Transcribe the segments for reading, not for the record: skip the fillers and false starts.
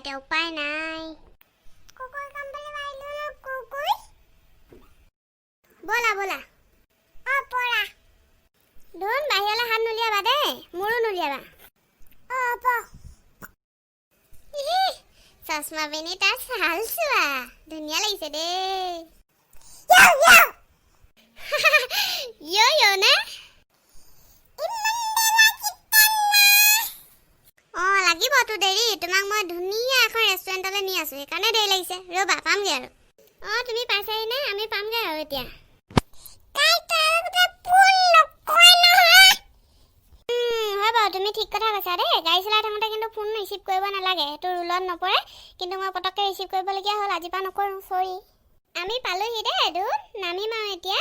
এতিয়া উপায় নাই। ব'লা ব'লা পৰা ধুন বাহিৰলৈ হাত নুলিয়াবা দেই, মোৰো নুলিয়াবা। চশমা পিনি তাত চাল চোৱা, ধুনীয়া লাগিছে দেই। নে লাগিবতো দেৰি, তোমাক মই ধুনীয়া এখন ৰেষ্টুৰেণ্টলৈ নি আছো, সেইকাৰণে দেৰি লাগিছে। ৰ'বা পামগৈ আৰু। তুমি পাইছাহি নে? আমি পামগৈ আৰু এতিয়া। হয় বাৰু, তুমি ঠিক কথা কৈছা দেই। গাড়ী চলাই থাকোঁতে কিন্তু ফোন ৰিচিভ কৰিব নালাগে, সেইটো ৰুলত নপৰে। কিন্তু মই পটককৈ ৰিচিভ কৰিবলগীয়া হ'ল, আজিৰ পৰা নকৰোঁ, চৰি। আমি পালোহি দেই ধুন, নামিম আৰু এতিয়া।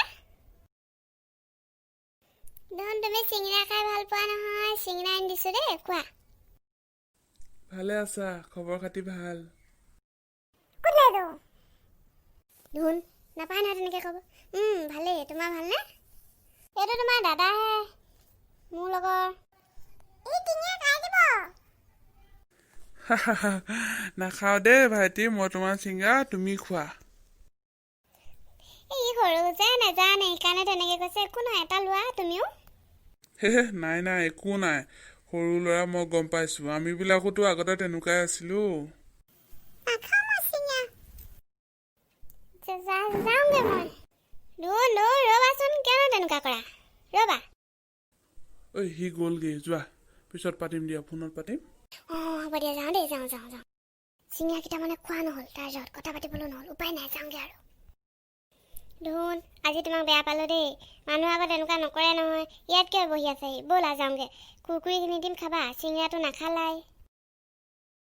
ধুন তুমি চিঙৰা খাই ভাল পোৱা নহয়, চিঙৰা আনি দিছোঁ দেই, খোৱা। ভালে আছা? খবৰ খাতি ভাল? ধুন নাপায় নহয় তেনেকৈ ক'ব। ভালেই, তোমাৰ ভালনে? এইটো তোমাৰ দাদাহে, মোৰ লগৰ। নাখাওঁ দেই ভাইটি, মই তোমাৰ চিংৰা, তুমি খোৱা। এই সৰু যে নেজানে, সেইকাৰণে তেনেকৈ কৈছে। একো নহয়, এটা লোৱা তুমিও। নাই নাই, একো নাই। সৰু ল'ৰা, মই গম পাইছোঁ। আমিবিলাকোতো আগতে তেনেকুৱাই আছিলোঁ। যাওঁগে মই। ৰ'বাচোন, কিয়নো তেনেকুৱা কৰা? ৰ'বা। ঐ সি গ'লগৈ, যোৱা, পিছত পাতিম দিয়া, ফোনত পাতিম। হ'ব দিয়া, যাওঁ দেই, যাওঁ। চিঙৰাকেইটা মানে খোৱা নহ'ল, তাৰ য'ত কথা পাতিবলৈ নহ'ল, উপায় নাই, যাওঁগৈ আৰু। ধুন আজি তোমাক বেয়া পালোঁ দেই, মানুহ আগত এনেকুৱা নকৰে নহয়। ইয়াত কিয় বহি আছেহি? ব'লা যাওঁগৈ, কুৰকুৰি কিনি দিম খাবা, চিঙৰাটো নাখালাই।